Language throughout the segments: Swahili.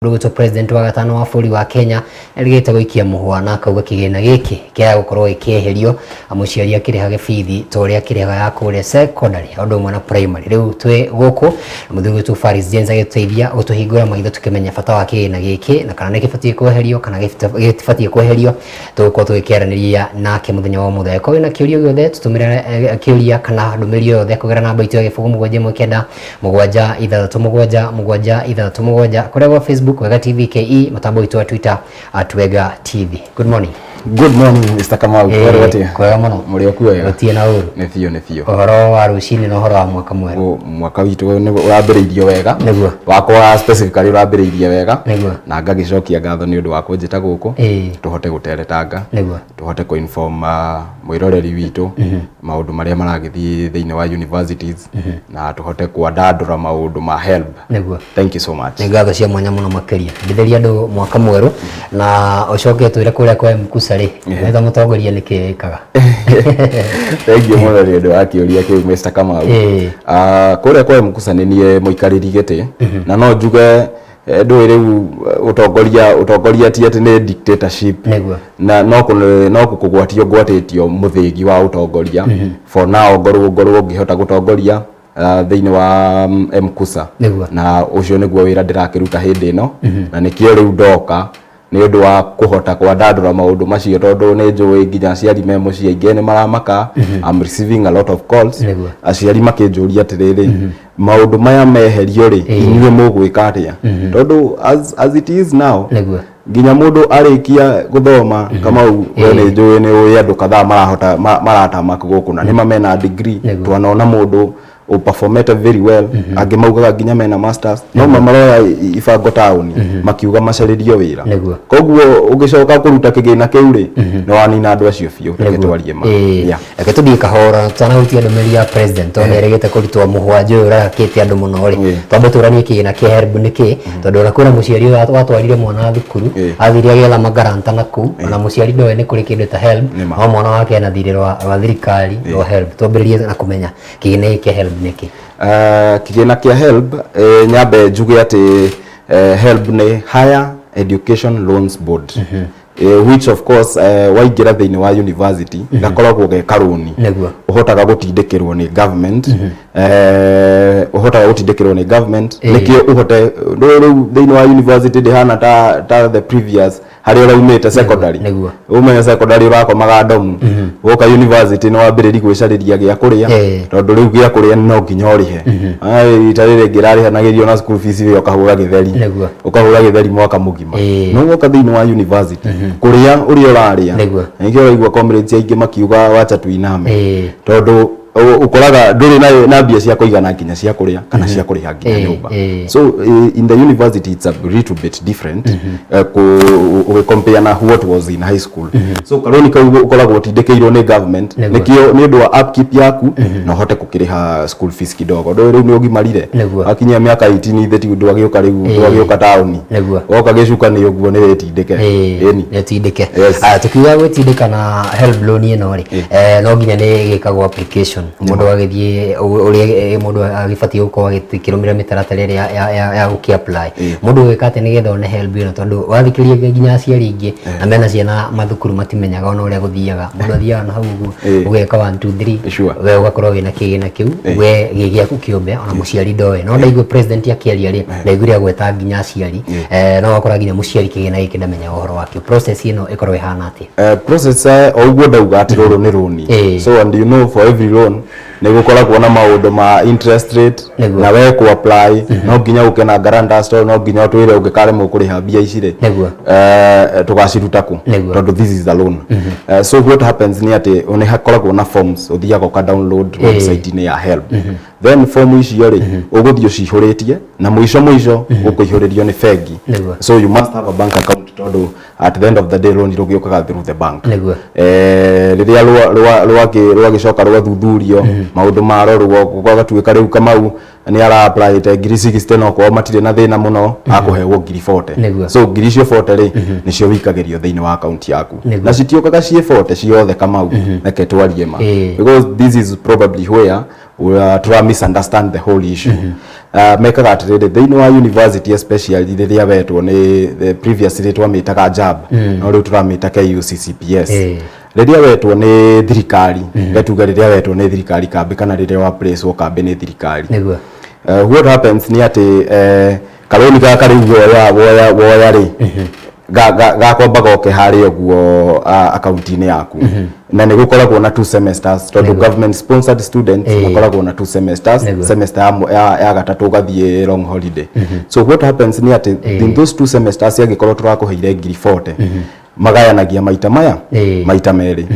Ruto president wa gatano wa bũrũri wa Kenya erigĩte gũikia mũhwa na akauga kĩgĩna gĩkĩ kĩa gũkorwo gĩkĩeherio mũciari akĩrĩha gĩbithi ta ũrĩa akĩrĩhaga ya kũrĩa secondary ũndũ ũmwe na primary. Rĩu twĩ gũkũ mũthuri witũ Faris James agĩtũteithia gũtũhingũra maitho tukĩmenya bata wa kĩgĩna gĩkĩ na kana nĩ gĩbatiĩ kweherio kana gĩtibatiĩ kweherio. Tũgũkorwo tũgĩkĩaranĩria nake mũthenya wa ũmũthĩ. Korwo wĩna kĩũria gĩothe tũtũmĩre kĩũria kana ndũmĩrĩri yothe kũgerera namba itũ ya gĩbũgũ 719 kũrĩa gwa Facebook Wega TV KE matambo itu wa Twitter @Wega TV. Good morning. Good morning Mr. Kamau. Kwega muno. Muri okuya. Utie na uru. Nĩ biũ. Uhoro wa rucini na uhoro wa mwaka mwerũ. Mwaka witũ nĩ ũrambĩrĩirio wega. Nĩguo. Wakwa specifically ũrambĩrĩirie wega. Nĩguo. Na ngagĩcokia ngatho nĩ ũndũ wa kũnjĩta gũkũ. Tũhote gũteretanga. Nĩguo. Tũhote kũ-inform mwĩroreri witũ maũndũ marĩa maragĩthiĩ thĩinĩ wa universities na tũhote kwandandũra maũndũ ma Helb. Nĩguo. Thank you so much. Nĩ ngatho cia mwanya mũno makĩria. Ndĩtheria andũ mwaka mwerũ na ũcoke twĩre kũrĩa kwa Mcusa rĩ. Nĩtha mũtongoria nĩ kĩkaga. Thank you mũno nĩ ũndũ wa kĩũria kĩu Mr. Kamau. Kũrĩa kwa Mcusa nĩ niĩ mũikarĩri gĩtĩ na no njuge ndũĩ rĩu ũtongoria ti atĩ nĩ dictatorship. Nĩguo. Na no kũgwatio ngwatĩtio mũthĩgi wa ũtongoria for now ngorwo ngĩhota gũtongoria thĩinĩ wa Mcusa. Na ũcio nĩguo wĩra ndĩrakĩruta hĩndĩ ĩno na nĩkĩo rĩu ndoka nĩ ũndũ wa kũhota kwandandũra maũndũ macio tondũ nĩ njũĩ nginya aciari me mũciĩ aingĩ nĩ maramaka. I'm receiving a lot of calls. Aciari makĩnjũria atĩrĩrĩ maũndũ maya meherio rĩ inyuĩ mũgwĩka atĩa tondũ as it is now nginya mũndũ arĩkia gũthoma Kamau we nĩ njũĩ nĩ ũĩ andũ kadhaa maratamaka gũkũ na nĩ mamena degree twanona mũndũ performete very well angĩ maugaga nginya mena masters no maroya ibango taũni makiuga macarĩrio wĩra koguo ũngĩcoka kũruta kĩgĩna kĩu rĩ no wanina andũ acio biũ tũgĩtwarie ma reke tũthiĩ kahora tũtanahutia ndũmĩrĩri ya president tondũ nĩerĩgĩte kũrutwo mũhwa njũĩ ũrakĩte andũ mũno rĩ twambe tũranie kĩgĩna kĩa Helb nĩkĩ tondũ ona kwĩna mũciari watwarire mwana thukuru athire agĩetha magaranta nakũu ona mũciari ndoĩ nĩ kũrĩ kĩndũ ta Helb no mwana wake ena thirĩ rwa thirikari rwa Helb twambĩrĩrie na kũmenya kĩgĩna gĩkĩ Helb nĩkĩ. Kigina kia Helb nyambe njuge ati Helb ni Higher Education Loans Board which of course waingira thĩinĩ wa university gakoragwo ge karuni uhotaga gũtindĩkĩrwo nĩ government nikio uhote rĩu thĩinĩ wa university ndihana ta the previous harĩa ũraumĩte secondary umenya secondary ũrakomaga ndomu woka university no wambĩrĩri gwĩcarĩria gĩa kũrĩa tondũ rĩu gĩa kũrĩa no nginya ũrĩhe itarĩ rĩngĩ rarĩhanagĩrio na school fees we ũkahũra gĩtheri mwaka mũgima no woka thĩinĩ wa university kũrĩa ũrĩa ũrarĩa nĩkĩo ũraigua comrades aingĩ makiuga wacha tuiname tondũ ukoraga ndũrĩ na mbia cia kũigana nginya cia kũrĩa kana cia kũrĩha nginya nyũmba. So in the university it's a little bit different compare na what was in high school. So karoni kau ukoragwo tindĩkĩirwo nĩ government nĩkĩo nĩ ũndũ wa upkeep yaku na ũhote gũkĩrĩha school fees kidogo ndũĩ rĩu nĩ ũgimarire akinyia mĩaka 18 ithe ti ũndũ agĩũka rĩu ndũagĩũka taũni woka gĩcuka nĩ ũguo nĩ wĩtindĩke nĩtindĩke tukiuga gwĩtindĩka na Helb loan ĩno rĩ no nginya nĩ gĩkagwo application mũndũ agĩthiĩ ũrĩa mũndũ agĩbatiĩ gũkorwo agĩkĩrũmĩrĩra mĩtaratara ĩrĩa ya gũkĩ-apply mũndũ gwĩka atĩ nĩgetha one Helb ĩno tondũ wathikĩrĩria nginya aciari aingĩ na mena ciana mathukuru matimenyaga ona ũrĩa gũthiaga mũndũ athiaga na hau ũguo ũgeka 1 2 3 we ũgakorwo wĩna kĩgĩna kĩu we gĩgĩaku kĩũmbe ona mũciari ndoĩ no ndaigua president akĩaria rĩ ndaiguire agweta nginya aciari no wakora nginya mũciari kĩgĩna gĩkĩ ndamenya ũhoro wakĩo process ĩno ĩkorwo ĩhana atĩa process o ũguo ndauga atĩ rũrũ nĩ rũni so and you know for every loan nĩ gũkoragwo na maũndũ ma interest rate na we ku apply no nginya ũke na guarantor store no nginya ũtwĩre ũngĩkaremwo kũrĩha mbia ici rĩ tũgaciruta kũ tondũ this is a loan. So what happens ni atĩ one hakoragwo na forms ũthiaga ũka download website-inĩ ya Helb then form icio rĩ ũgũthiĩ ũcihũrĩtie na mũico ũkũihũrĩrio nĩ bengi so you must have a bank account tondũ at the end of the day loan rũgĩũkaga through the bank rĩrĩa rwagĩcoka rwathuthurio maũndũ marorwo gũgatuĩka rĩu Kamau nĩ ara apply te ngiri 60 no kwa matirĩ na thĩna mũno akũhewo ngiri 40 so ngiri icio 40 rĩ nĩcio wikagĩrio thĩinĩ wa account yaku na citiũkaga ciĩ 40 ciothe Kamau reke twarie ma because this is probably where we try misunderstand the whole issue. mekaga atiriri thiini wa university especially riria wetwo ni the previous ritwa mitaga JAB no riu turamita KUCCPS riria wetwo ni thirikari getuga riria wetwo ni thirikari kambi kana riria wa place wo kambi ni thirikari what happens ni ati karoni gaka riu woya ri gakomba goke hari oguo account-ini yaku na nĩ gũkoragwo na 2 semesters tondũ government sponsored students makoragwo na 2 semesters semester ya gatatũ gathiĩ long holiday so what happens ni ati in those 2 semesters yagikorwo tũrakũheire 40 magayanagia maita maya maita meri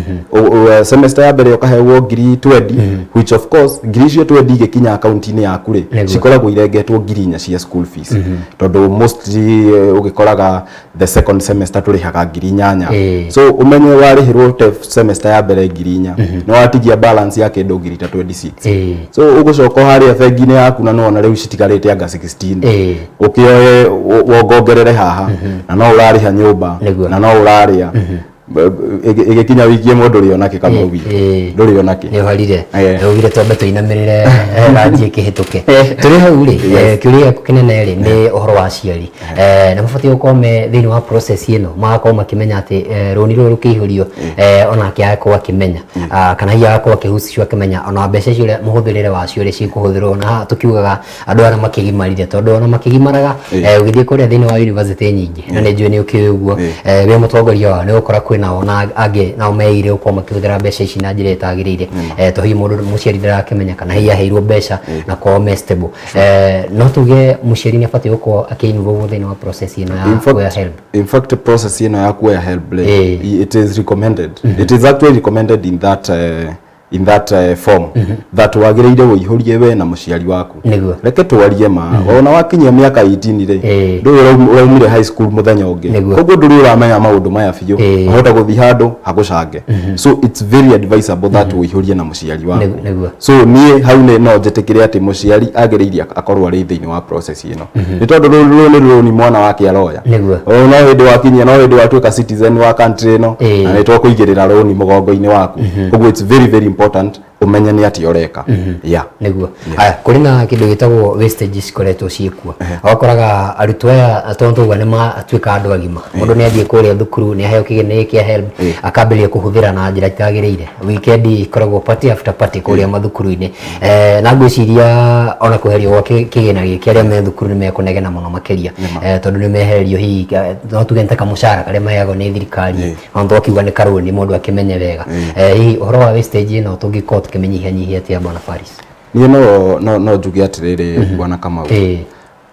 semester ya mbere ukaheo 20 which of course icio 20 igikinya account-ini yaku ri cikoragwo irengetwo 4,000 cia school fees tondu mostly ugikoraga the second semester turihaga 8,000 so umenye warihirwo semester ya mbere 4,000 no watigia balance ya kindu 26 so ugucoka haria bengi-ini yaku na nona riu citigarite anga 16 ukioye wongongerere haha na no urariha nyumba na no uraria igikinya wiki ĩmwe ndũrĩ onake kama ubi ndũrĩ onake nĩ ũharire ũgire twambe tũinamirĩre ranji kĩhĩtũke tũrĩ hau rĩ kĩũria kĩnene rĩ nĩ ũhoro wa aciari na mabatie gũkorwo me thĩinĩ wa process ĩno magakorwo makĩmenya atĩ rũni rũrũ rũkĩihũrio onake agakorwo akĩmenya kana hihi agakorwo akĩhucio akĩmenya ona mbeca icio mũhũthĩrĩre wacio rĩ cikũhũthĩrwo na tũkiugaga andũ arĩa makĩgimarire tondũ ona makĩgimaraga ũgĩthiĩ kũrĩa thĩinĩ wa university nyingĩ na nĩ njũĩ nĩ ũkĩũĩ ũguo wĩ mũtongoria wao nĩ gũkora kwĩna ona angĩ nao meire gũkorwo makĩhũthĩra mbeca ici na njĩra ĩtagĩrĩire to hihi mũndũ mũciari ndarakĩmenya kana hihi aheirwo mbeca na kwao me stable no tuge mũciari nĩ abatie gũkorwo akĩinvolve thĩinĩ wa process ĩno ya kuoya help in fact process ĩno ya kuoya help it is recommended it is actually recommended in that form that wagĩrĩire wĩihũrie we na mũciari waku reke twarie ma ona wakinyia miaka 18 ri ndũĩ ũraumire high school muthenya ũngĩ koguo ndũrĩ ũramenya maũndũ maya biũ ũhota gũthiĩ handũ hagũcange so it's very advisable that wĩihũrie na mũciari waku so niĩ hau no njĩtĩkĩre atĩ mũciari agĩrĩire akorwo arĩ thĩinĩ wa process ĩno nĩ tondũ rũrũ nĩ rũni mwana wake aroya no hĩndĩ wakinyia no hĩndĩ watuĩka citizen wa country ĩno na nĩ twakũigĩrĩra rũni mũgongo-inĩ waku koguo it's very very important umenye ni ati oreka niguo kuri na kindu gitagwo wastage cikoretwo ciekuo akoraga arutwo aya tonduga ni matuika andu agima mundu ni athie kuria thukuru ni aheo kigina kia help akambiria kuhuthira na njira itagiriire weekend ikoragwo party after party kuria mathukuru-ini na ngwiciria ona kuherio gwa kigina giki aria me thukuru ni mekunegena muno makiria tondu ni mehererio hi no tugente kamucara karia maheagwo ni thirikari onto kiuga ni karuni mundu akimenye wega hi uhoro wa wastage no tungiko tukimenyihanyihia atia bwana Faris ni no njuge atiriri bwana Kamau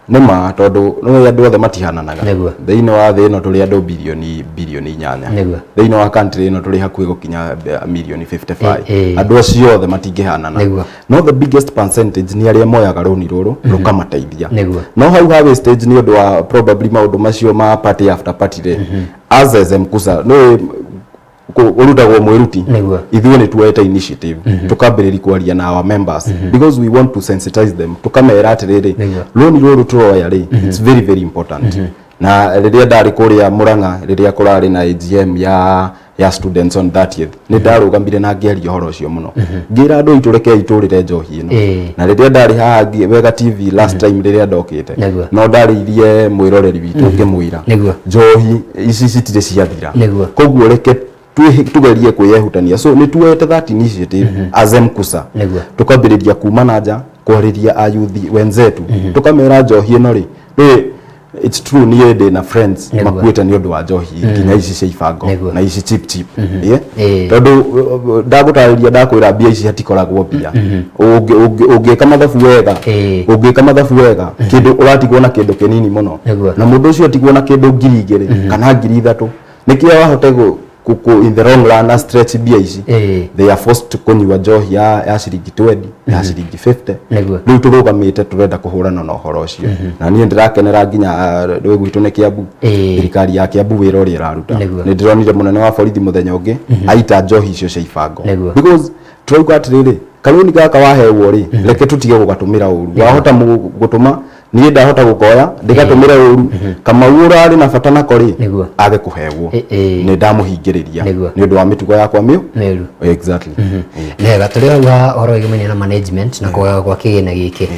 nima tondu no andu othe matihananaga thiini wa thĩ ĩno tũrĩ andũ bilioni 8 thiini wa country ĩno tũrĩ hakuhĩ gũkinya milioni 55 andũ acio othe matingĩhanana no the biggest percentage ni arĩa moyaga rũni rũrũ rũkamateithia no hau ha wastage ni ũndũ wa probably maũndũ macio ma party after party as Mcusa no urutagwo mwiruti ithuĩ nĩ tuoete initiative tukambĩrĩria kwaria na our members because we want to sensitize them tukamera atiriri rũni rũrũ turoya ri it's very very important na rĩrĩa ndarĩ kũrĩa Murang'a rĩrĩa kũrarĩ na AGM ya students on 30th nĩ ndarũgamire na ngĩaria ũhoro ũcio mũno ngĩra andũ itũ reke itũrĩre njohi ĩno na rĩrĩa ndarĩ haha Wega TV last time rĩrĩa ndokĩte no ndarĩirie mwĩroreri witũ ngĩmwĩra njohi ici citirĩ ciathira koguo reke tugerie kwĩyehutania so ni tuete that initiative as Mcusa tukambĩrĩria kuma na nja kwarĩria ayuthi wenzetu tukamera njohi ĩno ri it's true ni ende na friends makuĩte ni ũndũ wa njohi nginya ici cia ibango na ici chip tondu ndagũtarĩria ndakwĩra mbia ici hatikoragwo mbia ũngĩka mathabu wega kĩndũ ũratigwo na kĩndũ kĩnini mũno na mũndũ ũcio atigwo na kĩndũ 2,000 kana 3,000 nĩkĩo wahote in the long run stretch mbia ici they are forced to kũnyua njohi ya ciringi 20 ya ciringi 50 rĩu tũrũgamĩte tũrenda kũhũrana na ũhoro ũcio na niĩ ndĩrakenera nginya rwĩ gwitũ nĩ Kiambu thirikari ya Kiambu wĩra ũrĩa ĩraruta nĩ ndĩronire mũnene wa borithi mũthenya ũngĩ aita njohi icio cia ibango because turauga atirĩrĩ karũni gaka waheo rĩ reke tutige gũgatũmĩra ũru wahota gũtũma niĩ ndahota gukoya ndigatumira uru kama urari na bata na kori age kuhegwo ni ndamuhingiriria ni undu wa mitugo yakwa miu exactly nega turi wa horo igimenya na management na kwa kigina giki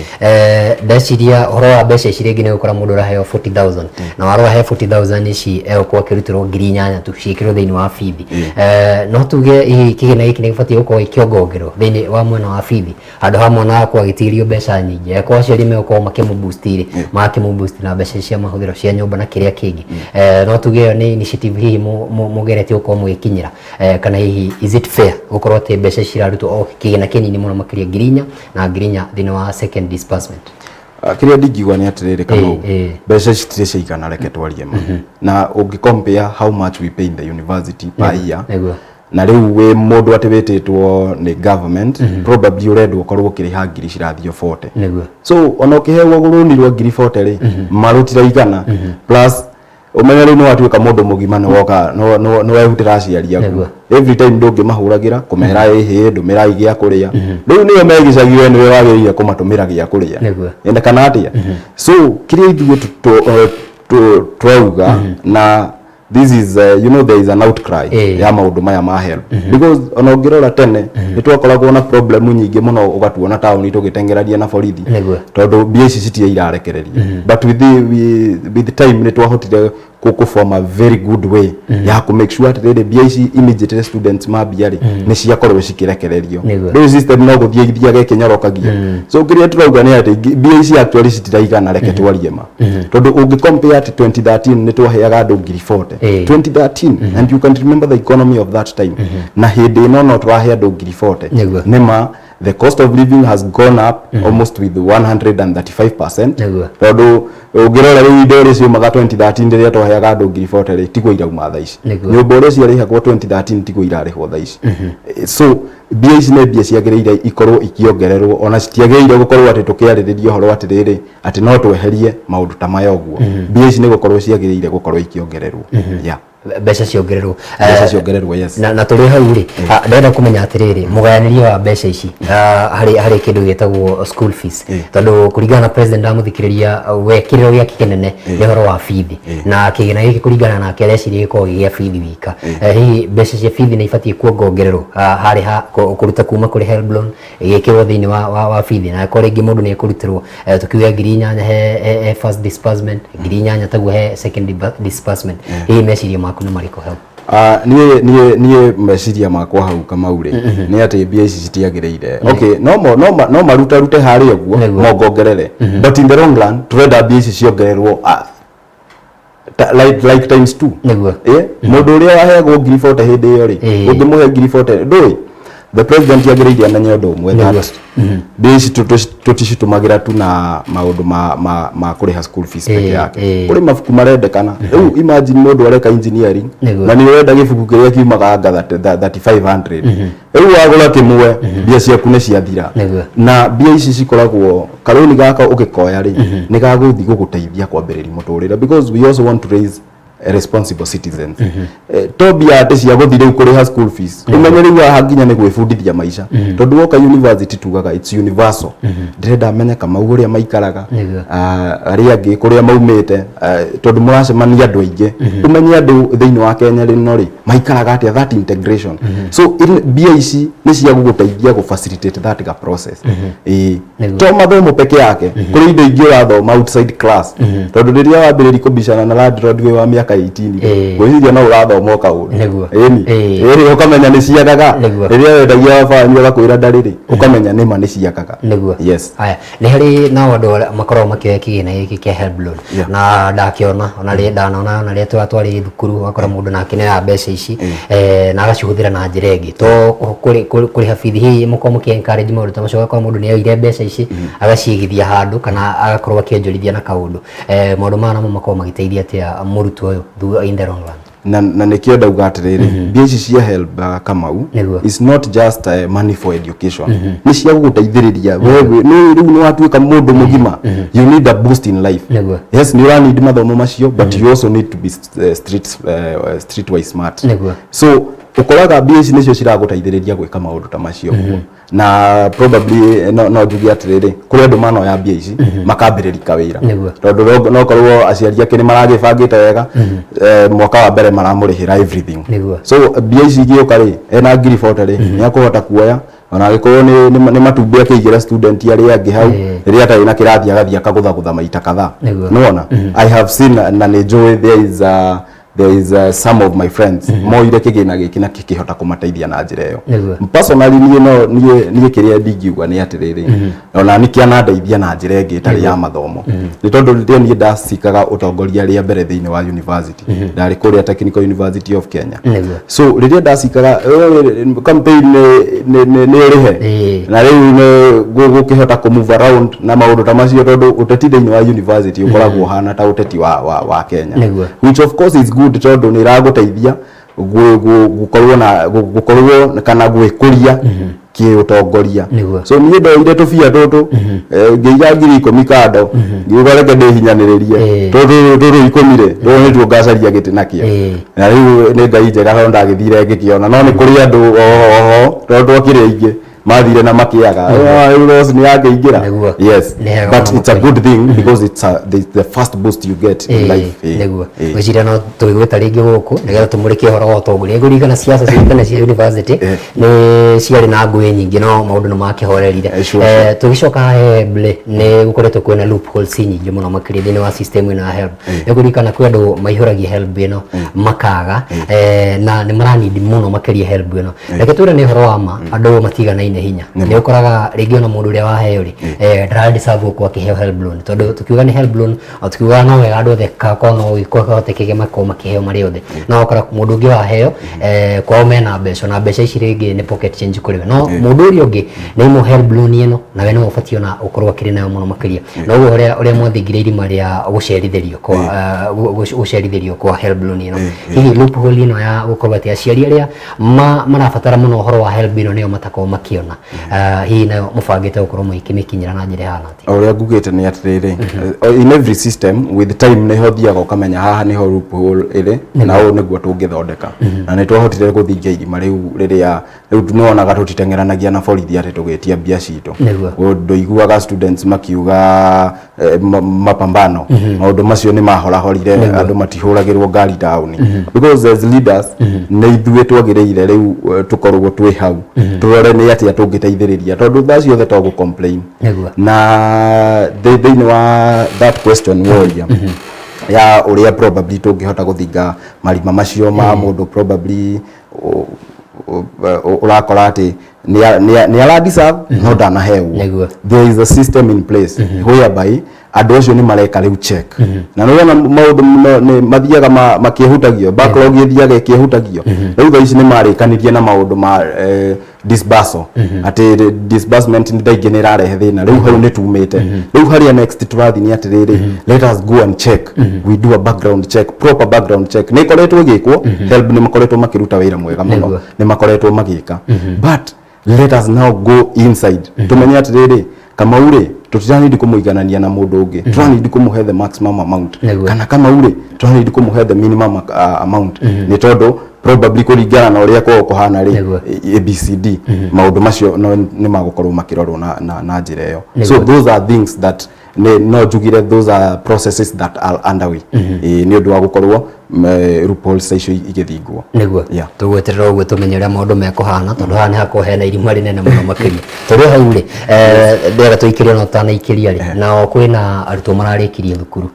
ndeciria horo wa mbeca ici ringi ni gukora mundu raheo 40,000 na waro he 40,000 ici kwa kirutirwo ngiri 8 tu ciikirwo thiini wa fithi no tuge kigina giki ni gibatie gukorwo ikiongongerwo thiini wa mwena wa fithi handu ha mwana kwa gitirio mbeca nyingi kwa aciari meko makimuboostire makimuboost na mbeca cia mahuthiro cia nyumba na kiria kingi no tuge ni initiative hihi mugerete uko mwikinyira kana hihi is it fair gukorwo te mbeca cirarutwo o kigina kinini muno makiria ngiri 4 na ngiri 4 thiini wa second disbursement kiria ndingigwa ni atiriri kana mbeca citire ciigana reke twarie ma na ungi compare how much we pay in the university per year na riu we mundu atiwititwo ni government probably urendwo korwo kiriha ngiri cirathio 40 so ona ukihegwo guruni rwa ngiri 40 ri marutira igana plus umenye riu no atuika mundu mugima no woka no wehutira aciari aku every time ndungi mahuragira kumera ehe ndumira igia kuria riu niyo megicagio ni we wagirire kumatumira gia kuria enda kana atia so kiria ithuĩ twauga na this is you know there is an outcry ya maundu maya ma help because ona ngirora tene nitwakoragwo na problem nyingi muno ugatuona tauni tugitengeraria na borithi tondu BAC citia irarekereria but with the time nitwahotire form a very good way ya ku make sure that the BAC immediate students mabiari ni ciakorwo cikirekererio the system no guthie githiage kinyorokagia so kiria turauga ni ati BAC actually citiraigana reke twarie ma tondu ungi compare at 2013 ni twaheaga andu ngiri 40 2013 and you can remember the economy of that time na hindi no twahe andu ngiri 40 nima the cost of living has gone up almost with 135%. Tondu ungirora riu indo ri ciumaga 2013 riria twaheaga andu ngiri 40 ri tigwo irauma thaa ici nyumba ri ciarihagwo 2013 tigwo irarihwo thaa ici so BAC ne mbia ciagiriire ikorwo ikiongererwo ona citiagiriire gukorwo ati tukiariririo horo atiriri ati no tweherie maundu ta maya uguo BAC ne gukorwo ciagiriire gukorwo ikiongererwo mbeca ciongererwo yes na turi hau ri ndenda kumenya atiriri mugayanirio wa mbeca ici hari kindu gitagwo school fees tondu kuringana na president amuthikiriria we kiriro gia kinene ni horo wa fithi na kigina giki kuringana na kereci giko gia fithi wika hihi mbeca cia fithi ni ibatie kuongererwo hari ha kuruta kuma kuri helb loan gikirwo thiini wa fithi na ko ringi mundu ni kurutirwo tukiuga ngiri 8 he first disbursement ngiri 8 taguo he second disbursement hihi meciria maku ni mariko help nie meciria makwa hau kama ure ni ati BAC citiagiriire okay no maruta rute hari uguo mongongerere but in the long run turenda BAC ciongererwo like times 2 mundu uria waheagwo ngiri 40 hindi iyo ri ungimuhe ngiri 40 ndui the president yagiriire ananye undu umwe that BAC tutishitumagira tu na maundu ma kuriha school fees peke yake kuri mafuku marendekana riu imagine mundu areka engineering na ni urenda gifuku kiria kiumaga anga 3500 riu wagura kimwe mbia ciaku ni ciathira na BAC cikoragwo karuni gaka ukikoya ri ni gaguthi guguteithia kwambiriria muturire because we also want to raise responsible citizens tobia ati cia guthire kuriha school fees umenye riu haginya ni gwifundithia maisha tondu woka university tugaga it's universal ndirenda amenye kama uria maikaraga aria angi kuria maumite tondu muracemania andu aingi umenye andu thiini wa Kenya rino ri maikaraga atia that integration so BAC ni cia guguteithia gu facilitate that process to mathomo peke yake kuri indo ingi urathoma outside class tondu riria wambiriria kubishana na landlord we wa miaka 18 gwiciria no urathoma kaundu eni ukamenya ni ciagaga riria wendagia bani agakwira ndariri ukamenya nima ni ciagaga yes haya ni hari na andu makorwo makioya kigina giki kia helb loan na ndakiona ona ri ndanona ona ri twatwari thukuru wakora mundu nake ni ya mbeca ici na agacihuthira na njira ingi to kuri hafithi hi mukomo ki encourage maundu ta macio kwa mundu ni aire mbeca ici agacigithia handu kana agakorwo akionjorithia na kaundu maundu mana makorwo magiteithia atia murutwo in the long run na nikio ndauga atiriri BAC cia help kamau is not just money for education ni cia guguteithiriria wewe ni riu ni watuika mundu mugima you need a boost in life yes ni need mathomo macio but you also need to be streetwise smart so ukoraga mbia ici nicio ciragũteithĩrĩria gwĩka maũndũ ta macio na probably no njugi atiriri kuri andu mano ya mbia ici makambĩrĩria wĩra tondũ no korwo aciari ake nĩ maragĩbangĩte wega mwaka wa mbere maramũrĩhĩra everything so mbia ici igĩũka rĩ ena ngiri 40 rĩ nĩ akũhota kuoya ona agĩkorwo nĩ matumbĩ akĩigĩra student arĩa angĩ hau rĩrĩa atarĩ na kĩrathi agathia akagũthagũtha maita kadhaa nĩwona I have seen na nĩ njũĩ there is some of my friends moire Kigina gĩkĩ na kĩkĩhota kũmateithia na njĩra ĩyo personally niĩ kĩrĩa ndingiuga nĩ atĩrĩrĩ ona nĩ kĩanandeithia na njĩra ĩngĩ ĩtarĩ ya mathomo nĩ tondũ rĩrĩa niĩ ndacikaga ũtongoria rĩa mbere thĩinĩ wa university ndarĩ kũrĩa Technical University of Kenya so rĩrĩa ndacikaga campaign nĩ rĩhe na rĩu gũkĩhota kũ move around na maũndũ ta macio tondũ ũteti thĩinĩ wa university ũkoragwo hana ta ũteti wa Kenya which of course is good tondũ nĩ ragũteithia gũkorwo kana gwĩkũria kĩũtongoria so niĩ ndoire tũbia tũtũ ngĩiga ngiri 10 kando ngiuga reke ndĩhinyanĩrĩrie tũtũ 10 rĩ nĩ tuo ngacaria gĩtĩ nakĩo na rĩu nĩ ngai njega ho ndagĩthire ngĩkĩona no nĩ kũrĩ andũ oho tondũ akĩrĩ aingĩ mathire na makiaga euros ni yageigera yes but it's a good thing because it's the first boost you get in life neguo wajira no tuigweta ringi guku nigetha tumurike horo wa utongoria ngurigana siasa cia cia university ni ciari na ngui nyingi no maundu no makihorerire tugicoka heble ni gukoretwo kwina loopholes nyingi muno makiri thini wa system ino ya Helb ngurigana kwi andu maihuragia Helb ino makaga na ni maranidi muno makiri Helb ino reke twire ni horo wa ma andu matigana hinya ni ukoraga rigi ona mundu ria waheo ri ndarandi savu kwa kiheo Helb loan tondu tukiuga ni Helb loan tukiuga no wega andu the kakono ikohotekege makoma kiheo mari othe no ukora mundu ungi waheo kwao mena mbeca na mbeca ici ringi ni pocket change kuriwe no mundu uri ungi ni mu Helb loan ino na we no ubatio na ukorwa kiri nayo muno makiria no uria mwathingire irima ria gucerithirio kwa Helb loan ino hihi loophole ino ya gukorwa ti aciari aria marabatara muno uhoro wa Helb ino nio matako makiona hii nayo mufangite ukorwo muikimikinyira na njira hana ati oria ngugite ni atiriri in every system with time ni hothiaga ukamenya haha ni ho loophole iri na o niguo tungithondeka na ni twahotire guthingia irima riu tunonaga tutitengeranagia na borithi ati tugetia mbia citu ndoiguaga students makiuga mapambano maundu macio ni mahorahorire andu matihuragirwo ngari down because as leaders ni ithuĩ twagĩrĩire riu tukorwo twĩ hau turore ni ati atungiteithĩrĩria tondu thaa ciothe to complain na thĩinĩ wa that question warrior ya uria probably tungihota guthinga marima macio ma mundu probably urakora ati ni ala deserve no danahewo there is a system in place whereby andu acio ni mareka riu check na no na maundu ni mathiaga makihutagio backlog ithiaga ikihutagio riu thaa ici ni marikanirie na maundu ma disbursal ati disbursement ni daige ni rarehe thina riu hau ni tumite riu haria next turathi ni atiriri let us go and check we do a background check proper background check ni koretwo gikwo Helb ni makoretwo makiruta wira mwega muno ni makoretwo magika but let us now go inside tumenye atiriri kama ure tutirani kumuiganania na mundu ungi turani kumuhe the maximum amount kana kama ure turani kumuhe the minimum amount ni tondu probably kuringana na uria kwa kuhana ri ABCD maundu macio ni magukorwo makirorwo na njira iyo so those are things that no jugire those are processes that are underway ni undu wa gukorwo loopholes icio igithingwo niguo tugweterera uguo tumenye uria maundu mekuhana tondu hana hakohena irima rinene muno makiria tondu hau ri ndega tuikiria no tana ikiria ri na kwina arutwo mararikirie thukuru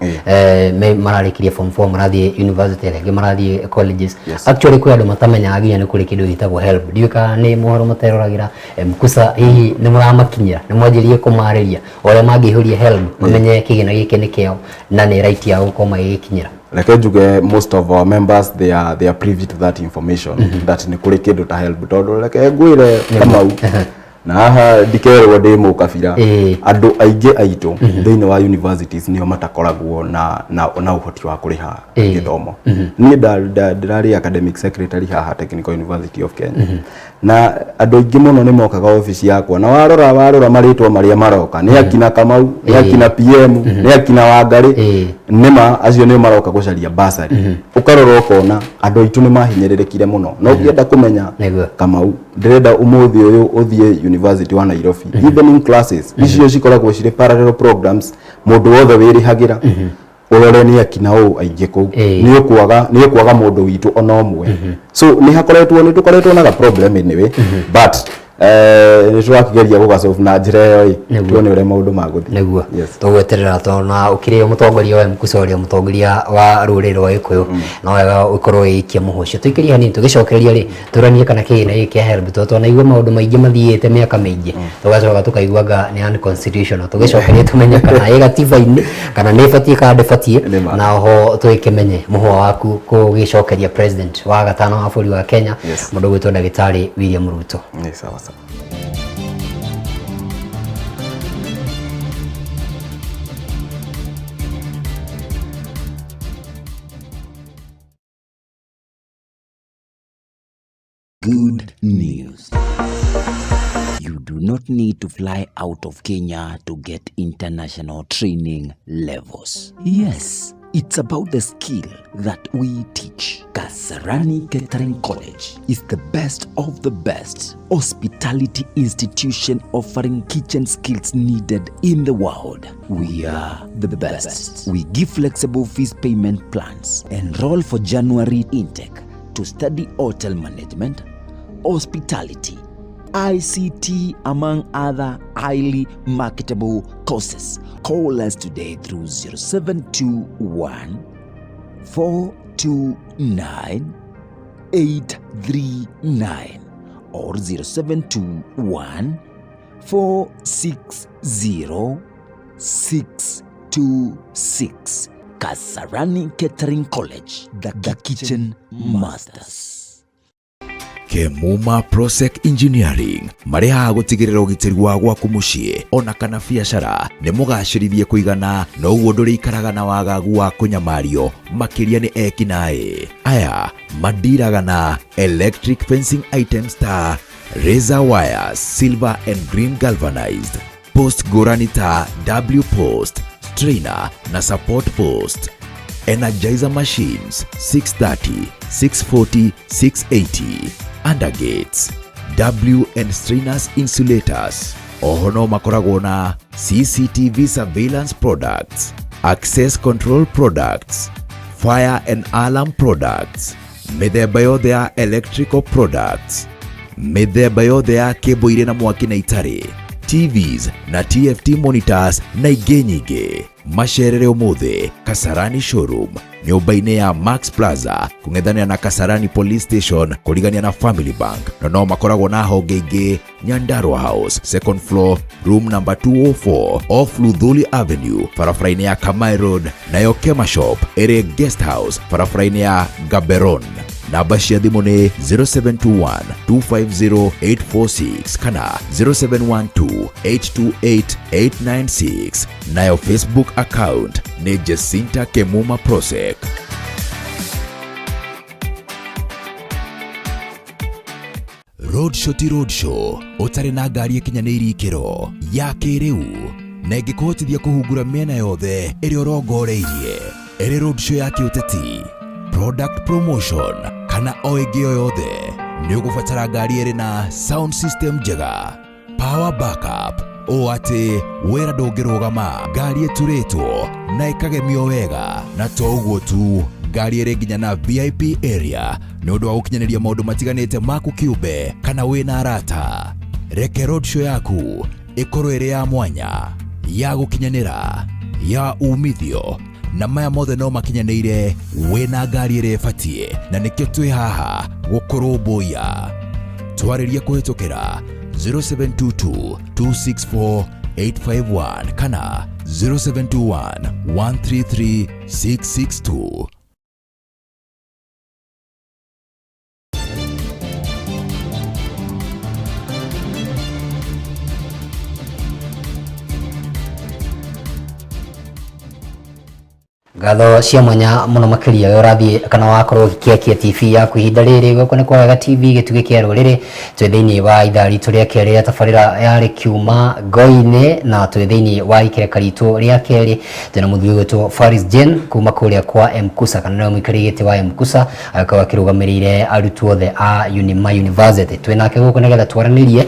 mararikirie form 4 marathie university rege marathie colleges actually kwi andu matamenyaga nginya ni kuri kindu gitagwo Helb ndiuka ni muhoro materoragira Mcusa hihi ni muramakinyira ni mwanjirie kumariria oria mangihuria Helb mamenye Kigina giki ni kiao na ni right yao gukoma gikinyira like juge most of our members they are privy to that information that ni kuri kindu ta Helb tondu like ngwire kama na haha ndikerwo ndi mukabira andu aingi aitu thiini wa universities nio matakoragwo na uhoti wa kuriha githomo ni ndirari academic secretary haha Technical University of Kenya na andu aingi muno ni mokaga office yakwa na warora maritwa maria maroka ni akina Kamau ni akina PM ni akina Wangari nima acio ni maroka gucaria basari ukarora ukona andu aitu ni mahinyererekire muno no ngienda kumenya Kamau ndirenda umuthi uyu uthie University wa Nairobi evening classes icio cikoragwo cire parallel programs mundu wothe wirihagira urore ni akina u aingi ku ni ukwaga mundu witu ona omwe so ni tukoretwo na problem anyway but ni twakigeria gugasolve na njira yo tuone ure maundu maguthi neguo tugweterera tona ukiri mutongoria wa Mcusa uri mutongoria wa ruriri rwa Gikuyu no wega ukorwo ikia muhocio tuikiri hani tugicokereria ri turanie kana Kigina iki Helb tona igwa maundu maingi mathiete miaka maingi tugacoka tukaiguaga ni unconstitutional tugicokereria tumenya kana ega tiba-ini kana ni fatie kana fatie na ho tuikimenye muhwa waku kugicokeria president wa gatano wa bũrũri wa Kenya mundu gwitwo Ndagĩtarĩ William Ruto ni sawa. Good news. You do not need to fly out of Kenya to get international training levels. Yes, it's about the skill that we teach. Kasarani Catering College is the best of the best hospitality institution offering kitchen skills needed in the world. We are the best. We give flexible fees payment plans. Enroll for January intake to study hotel management, hospitality, ICT, among other highly marketable courses. Call us today through 0721 429 839 or 0721 460 626. Kasarani Catering College, the kitchen masters. Kemuma Prosec Engineering mariha gutigirira ugitiri wa gwaku mucii ona kana biacara ni mugacirithie kuigana no uguo nduri ikaraga na wagagu wa kunyamario makiria ni ekinae aya mandiraga na electric fencing items ta razor wires, silver and green galvanized, post goranita, W post, strainer na support post, energizer machines 630, 640, 680, undergates, W and strainers insulators. Ohono makoragwo na CCTV surveillance products, access control products, fire and alarm products, mithemba yothe ya electrical products, mithemba yothe ya cable ire na mwaki na itari, TVs na TFT monitors na ingĩ nyingĩ. Macerere umuthi Kasarani showroom nyumba-inĩ ya Max Plaza kung'ethanĩra na Kasarani police station kũrigania na Family Bank no makoragwo na honge ingĩ Nyandarua House second floor room number 204 off Luthuli Avenue barabara-inĩ ya Kamai Road nayo Kema Shop ĩrĩ guest house barabara-inĩ ya Gaberon. Namba cia thimũ nĩ 0721 250 846 kana 0712 828 896. Nayo Facebook account ni Jacinta Kemuma Prosec. Roadshow ti roadshow utari na ngari ikinyanĩirie ikĩro ya kĩrĩu na ĩngĩkũhotithia kũhungura mĩena yothe ĩrĩa ũrongoreirie. Ĩrĩ roadshow ya kĩũteti, product promotion kana o ĩngĩ o yothe nĩ ũgũbatara ngari ĩrĩ na sound system njega, power backup o atĩ wĩra ndũngĩrũgama, ngari ĩturĩtwo na ĩkagemio wega, na to ũguo tu, ngari ĩrĩ nginya na VIP area nĩ ũndũ wa gũkinyanĩria maũndũ matiganĩte maku kĩũmbe kana wĩna arata. Reke roadshow yaku ĩkorwo ĩrĩ ya mwanya, ya gũkinyanĩra, ya umithio, na maya mothe no makinyanĩire wĩna ngari ĩrĩa ĩbatie, na nĩkĩo twĩ haha gũkũrũmbũiya. Twarĩria kũhĩtũkĩra 0722 264 851 kana 0721 133 662. gatho cia mwanya muno makiria urathie kana wakorwo gikiakia TV yaku ihinda riri goko ni kwaga TV gituge kia ruriri twi thiini wa idhaa ritu ria keri ya tabarira yari kiuma Ngoine na twi thiini wa ikereka ritu ria keri tena muthuri wetu Faris Jen kuma kuria kwa Mcusa kana no mwikirigite wa Mcusa akawa kirugamirire arutwo othe a Unima University twinake goko nigetha twaranirie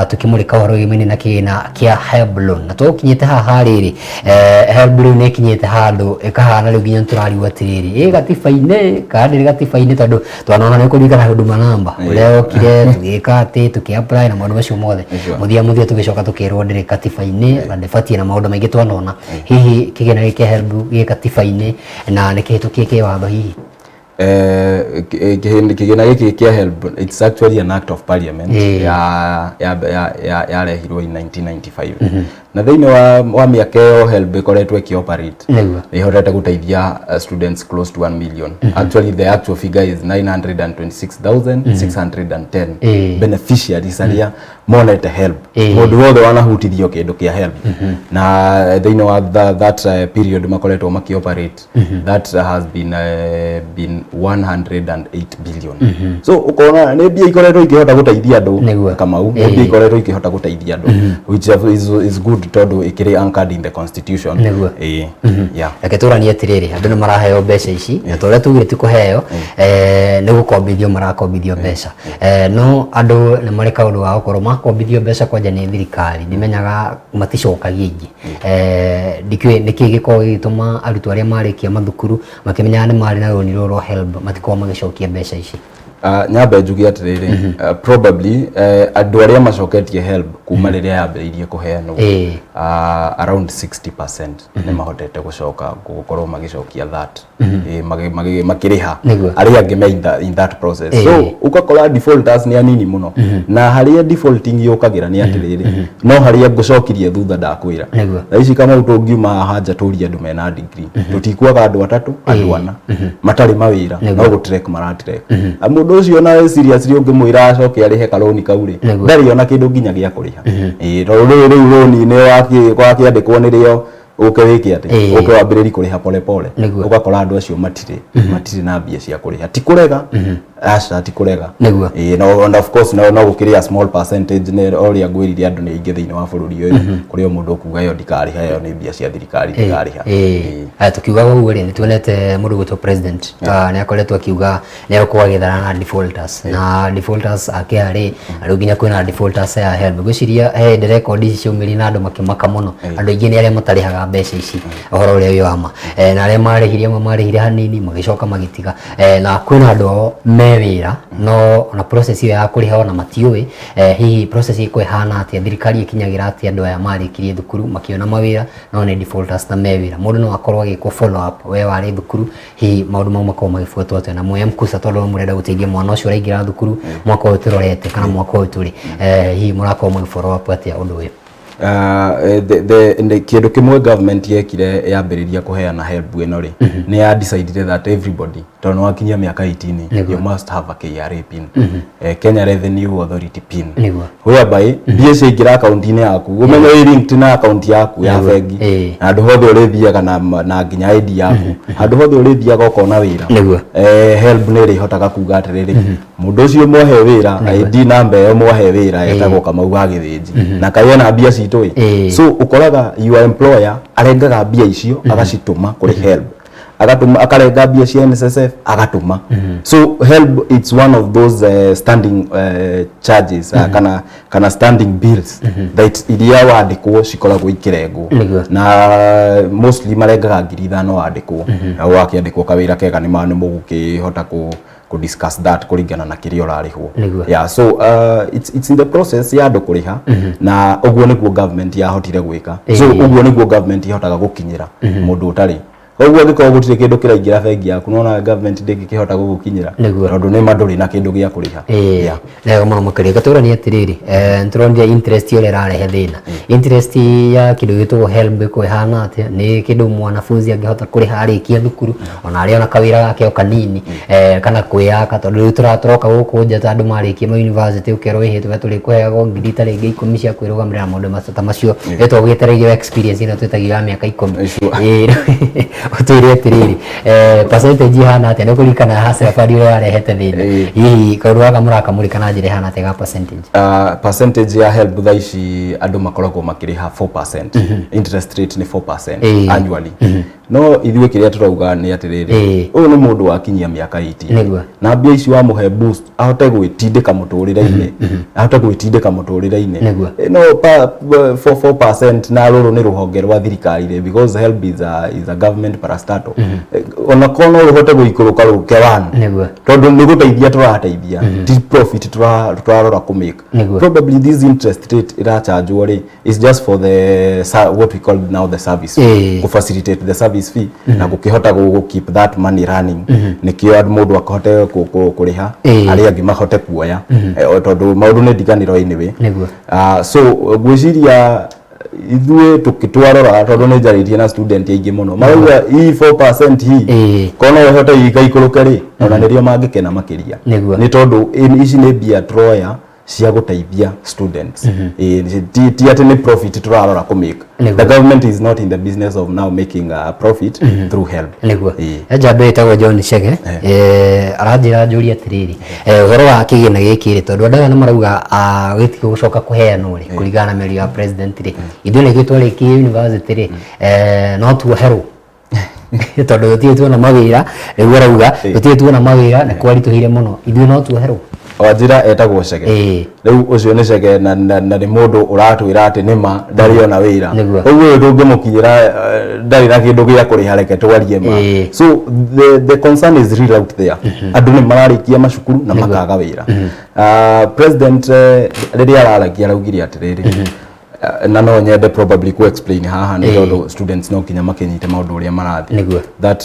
tukimurika horo gimini na kina kia Helb na tukinyite haha riri Helb ne kinyite handu ikahana riu ginya turariwa atiriri gatiba-ine kandi gatiba-ine tondu twanona ni kurigana huduma namba leo kire tugika ati tukiapply na maundu macio mothe muthia tugicoka tukirwo ndiri gatiba-ine na ndibatie na maundu maingi twanona hihi kigina giki Helb gi gatiba-ine na nikihitukie ki watho hihi kigina giki kia Helb, it's actually an act of parliament ya rehirwo in 1995 na thiini wa miaka iyo Helb ikoretwo ikioperate ihotete guteithia students close to 1 million. Actually the actual figure is 926,610 beneficiaries aria monete Helb, mundu wothe wanahutithio kindu kia Helb na thiini wa that period makoretwo makioperate that has been 108 billion. So ukona ni bia ikoretwo ikihota guteithia andu Kamau, ni bia ikoretwo ikihota guteithia andu which is good todo ikiri anchored in the constitution. Yeah, aketurania atiriri andu ni maraheo mbeca ici na toria tugire ti kuheo ni gukombithio marakombithio mbeca no andu ni mari kaundu wa gukorwo makombithio mbeca kwanja ni thirikari nimenyaga maticokagia ingi ndikwe niki gikorwo gituma arutwo aria marikia mathukuru makimenya ni mari na roni roro Helb matiko magicokia mbeca ici. Nyambe njugi atiriri probably andu aria macoketie Helb kuma riria yambiririe kuheanwo around 60% ni mahotete gucoka gukorwo magicokia that makiriha aria angi me in that process. So ukakora defaulters ni anini muno na haria defaulting yukagira ni atiriri no haria gucokirie thutha ndakwira ici kama utungiuma hanja turia andu mena degree tutikwaga andu atatu andu ana matari mawira no gutrek maratrek mundu ucio na seriously ungimwira acoke arihe karoni kauri ndari ona kindu nginya gia kuriha riu roni ni wakiandikwo ni rio uke wiki ati uke wambiriri kuriha pole pole ugakora andu acio matire na mbia cia kuriha ti kurega asha ti kurega no and of course no gukiria small percentage ne oria ngwirire andu ni ingi thiini wa bururi uyu kuri mundu kuga yo ndikariha yo ni mbia cia thirikari ndikariha tukiuga guo ri ni tuonete mundu gutwo president ni akoretwo akiuga ni akowa githara na defaulters na defaulters akiari andu nginya kwina defaulters ya Helb gwiciria the record ici ciumiri na andu makimaka muno andu ingi ni aria matarihaga mbeca ici uhoro uria uyu ama na aria marihire hanini magicoka magitiga na kwina andu mewira no na process iyo ya kuriha ona matiui hihi process iko ihana ati thirikari ikinyagira ati andu aya marikirie thukuru makiona mawira no ni defaulters na mewira mundu no akorwo agiko follow up we wari thukuru hihi maundu mau makorwo magifuatwo atia na Mcusa tondu murenda guteithia mwana ucio uraingira thukuru mwaka uyu turorete kana mwaka uyu turi hihi murakorwo magifollow up atia undu uyu the kindu kimwe government yekire yambiriria kuheana Helb ino ri ni ya decided that everybody tondu wakinyia miaka 18 you must have a KRA pin Kenya Revenue Authority pin whereby mbia ciingira account-ini yaku umenye wi linked na account yaku ya bengi andu hothe urithiaga na nginya ID yaku andu hothe urithiaga ukona wira Helb ni ri hotaga kuga atiriri mundu ucio mwahe wira ID number yo mwahe wira etagwo Kamau ga Githinji na kayena mbia so ukoraga your employer arengaga mbia icio agacituma kuri Helb akarenga mbia cia NSSF agatuma so Helb it's one of those standing charges kana standing bills that iria wandikwo cikoragwo ikirengwo na mostly marengaga 5,000 wandikwo na wakiandikwo kawira kega ni mugukihota ku discuss that kuringana na kirio rarihwo so it's in the process ya andu kuriha na uguo niguo government yahotire gwika so uguo niguo government ihotaga gukinyira mundu utari Oguo giko gutire kindu kiraingira bengi yaku nona government ndingikihota gugukinyira tondu ni manduri na kindu gia kuriha lego muno makiri gatura ni atiriri nturondia interest yore rarehe thina interest ya kindu gitwo Helb ko ihana atia ni kindu mwanafunzi angihota kuriha arikia thukuru ona ari ona kawira gake o kanini kana kwiyaka tondu turatoka guku nja tandu marikia ma university ukero ihitwe turi kuheagwo ngirita ringi 10 cia kwirugamira maundu macata macio etwo gitereire experience ino twetagia miaka 10 utwire atiriri percentage hana atia nä kå ririkana hasira bari å rä arehete thä na hihi kaå waga må raka må rä kana njä re hana atä ga percentage ya help thaa ici andå makoragwo makä rä ha 4%. Interest rate nä 4% annually. No ithuä kä rä a tå rauga nä atä rä rä å yå nä må ndå wakinyia mä aka 18 na mbia ici wa må he boost ahote gwä tindä ka må tå rä ra-inä ahote gwä tindä ka må tå rä ra-inä no 4% na rå rå nä rå honge rwa thirikari rä because help is a government parastatal ona kono rå hote gå ikå rå ka rå ke tondå nä gå teithia tå rateithia ti profit tå rarora kå make probably this interest rate ira charge rä is just for the what we call now the service to facilitate the service fee na gå kä hota gå keep that money running nä kä o må ndå akahote kå rä ha arä angä mahote kuoya tondå maå ndå nä ndiganä ro-inä so gwä ciria ithuä twarora tondå nä njarä tie na student aingä må no marauga i 4% hi kona å hote igaikå rå ke rä ona nä rio mangä kena makä ria nä tondå ici nä mbia troya cia guteithia students ti ati ni profit turarora ku make the government is not in the business of now making a profit through help niguo jambe tagwo John Chege aranjira njuri atiriri uhoro wa kigina giki ri tondu andu na marauga gitiko gucoka kuheanwo ri kuringana na meri ya president ri ithu ni gitwari ki university ri no tuoherwo tondu tie tuona mawira riu arauga tie tuona mawira na kwarituhire muno ithu no tuoherwo Wajira etagwo Chege riu ucio ni Chege na ni mundu uratwira ati nima ndari ona wira uguo ndungimukinyira ndari na kindu gia kuriha reke twarie ma so the concern is real out there andu ni mararikia macukuru na makaga wira president riria araragia raugire atiriri na no nyende probably ku explain haha ni tondu students no kinya makinyite maundu uria marathi that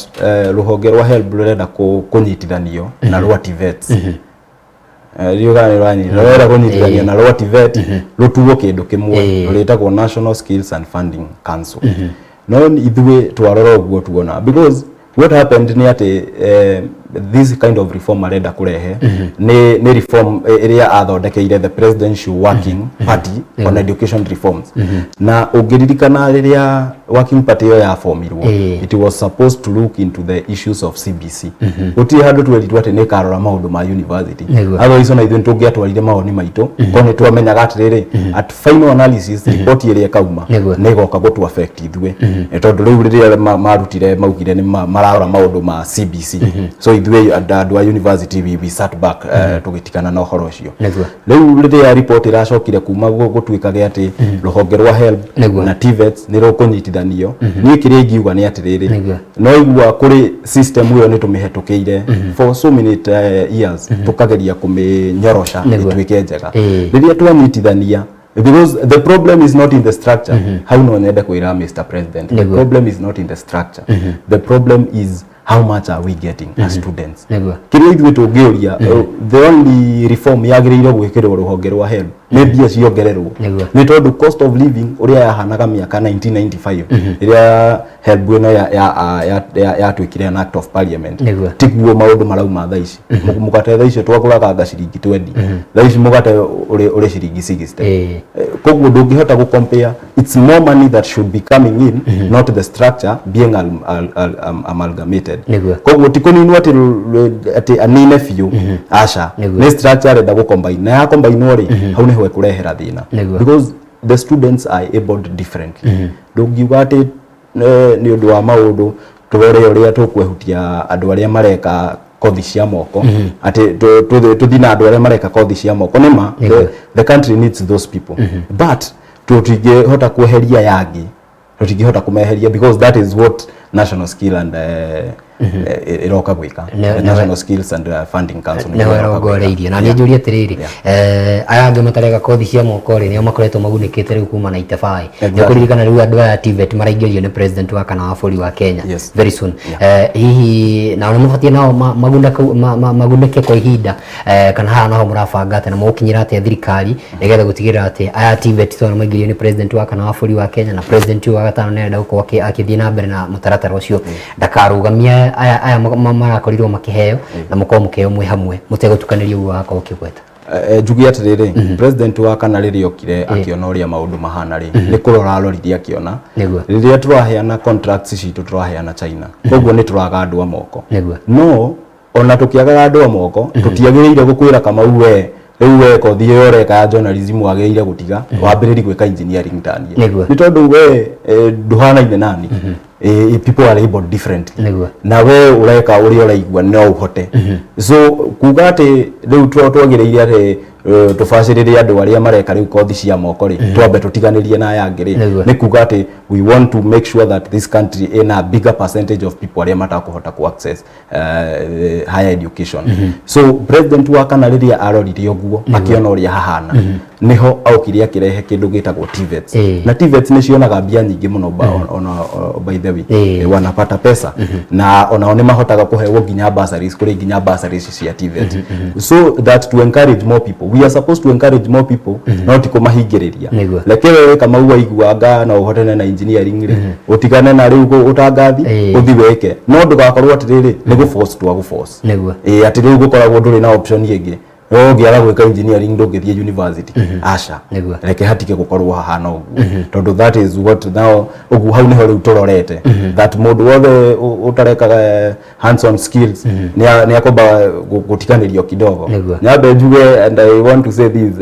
ruhonge rwa help rurenda kunyitithanio na rwa TVETs riogani rani rwera kunyitithania na rwa TVET rutuwo kindu kimwe ruretagwo National Skills and Funding Council no ithuwe twarora uguo tuona because what happened ni ati this kind of reform arenda kurehe ni reform area athondekeire the presidential working party on education reforms na ungiririkana riria working party yo ya formirwo it was supposed to look into the issues of CBC uti handu tweritwo ati ni karora maundu ma university abo ico na ithu tungiatwarire maoni maitu kone twamenyaga atiriri at final analysis report iria kauma ni goka gutu affect ithuwe tondu riu riria marutire maugire ni mararora maundu ma CBC so ithuwe andu a university we sat back tugitikana na uhoro ucio riu riria report iracokire kuma gutwikage ati ruhonge rwa help na TVETs ni rukunyitithanio ni kire ngiuga ni atiriri no igua kuri system iyo ni tumihetukiire for so many years tukageria kuminyorosha itwike njega riria twanyitithania because the problem is not in the structure how no nyende kwira Mr President the problem is not in the structure the problem is how much are we getting as students kire ithuĩ tũngĩũria the only reform yagĩrĩirwo gwĩkĩrwo rũhonge rwa help nĩ mbia ciongererwo nĩ tondũ cost of living ũrĩa yahanaga mĩaka 1995 rĩrĩa help ĩno yatuĩkire an act of parliament tiguo maũndũ marauma thaa ici mũgate thaa ici twagũraga ciringi 20 thaa ici mũgate ũrĩ ciringi 60 koguo ndũngĩhota gũ compare it's more money that should be coming in not the structure being amalgamated koguo tikuninwo ati anine biũ aca nĩ structure arenda gũ combine na ya combine ri hau niho kurehera thina because the students are abled differently ndũngiuga ati ni undu wa maundu turore uria tukwehutia andu aria mareka kothi cia moko ati tuthina andu aria mareka kothi cia moko nima the country needs those people but tutingihota kweheria yangi tutingihota kumeheria because that is what national skill and iroka gwika national skills and funding council ni warongoreirie na ni njuri atiriri aya andu matareka kothi cia moko ri nio makoretwo magunikite riu kuma na itabai ni kuririkana riu andu aya TVET maraingĩrio ni president wa kana wa bũrũri wa Kenya very soon hihi na ona mabatie nao magunike kwa ihinda kana haha naho murabanga ati na mukinyira ati thirikari nigetha gutigirira ati aya TVET twana maingĩrio ni president wa kana wa bũrũri wa Kenya na president wa gatano ni enda gukorwo akithii na mbere na mutaratara ucio ndakarugamia aya marakorirwo makiheo na mukorwo mukiheo mwe hamwe mutegutukanirio uguo wako ukigweta njugi atiriri president wa kana riri okire akiona uria maundu mahana ri ni kurora aroririe akiona riria turaheana contracts citu turaheana China koguo ni turaga andu a moko no ona tukiaga andu a moko tutiagiriire gukwira Kamau we riu weko thie yoreka journalism wageire gutiga wambiriri gwika engineering tanie ni tondu we nduhanaine nani people are able differently na we ureka uri uraigua no uhote so kuga ati riu twagireire ati tufacirire andu aria mareka riu kothi cia moko ri twambe tutiganirie na aya ngiri ni kuga ati we want to make sure that this country in a bigger percentage of people aria matakuhota ku access higher education so president wa kana riria aroririe oguo akiona uria hahana niho aukiri akirehe kindu gitagwo TVETs na TVETs ni cionaga mbia nyingi muno by the way wanapata pesa na ona mahotaga kuhewo ginya bursaries kuri ginya bursaries cia TVET so that to encourage more people we are supposed to encourage more people not kumahingiriria leke wewe kama uiguanga na uhotene na engineering ri utigane na riu utangathi uthi weke no ndugakorwo atiriri ni guforce to guforce ati riu gukoragwo nduri na option ingi ngiaga gwika engineering ndungithie university aca reke hatike gukorwo hahana uguo tondu that is what now uguo hau niho riu turorete that mundu wothe utarekaga hands on skills ni akomba gutikanirio kidogo nyabe njuge and I want to say this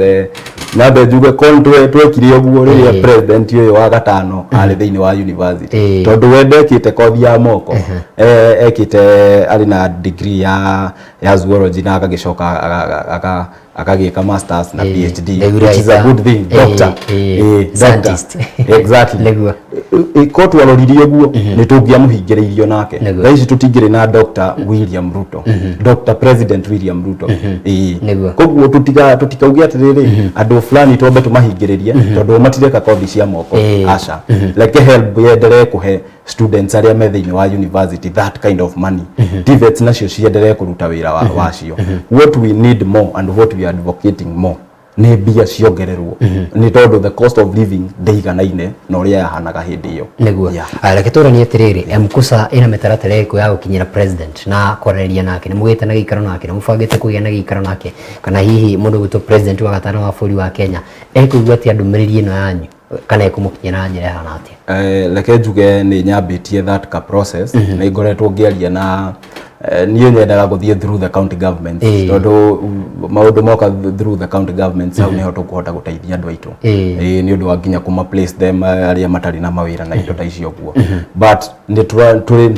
nyabe njuge kontwe twekire uguo riria president uyu wa gatano ari thiini wa university tondu wendekite kothi ya moko ekite ari na degree ya zoology na akagicoka akagika masters na PhD which is a good thing doctor scientist exactly ikotu aloririe guo ni tungia muhingiririo nake thaici tutingire na Dr. William Ruto Dr. President William Ruto koguo tutikaugia atiriri andu fulani twambe tumahingiririe tondu matireka kothi cia moko aca like Helb yenderee kuhe students aria me thiini wa university that kind of money TVETs nacio cienderee kuruta wira wacio what we need more and what we are advocating more ni bia ciongererwo ni tondu the cost of living ndeiganaine na uria yahanaga hindi iyo niguo reke turanie atiriri Mcusa ina mitaratara iko ya gukinyira president na koreria nake ni mugite na gikaro nake ni mubangite kugia na gikaro nake kana hihi mundu gutwo president wa gatano wa bũrũri wa Kenya ekuigua ati ndumĩrĩri ino yanyu kana ikumukinyira na njira hana atia leke njuge ni nyambitie that ka process ni ngoretwo ngiaria na niyo nyendaga guthie through the county government tondu maundu moka through the county government au niho tukuhota guteithia andu aitu ni undu wa nginya kuma place them aria matari na mawira na indo ta icio guo but ni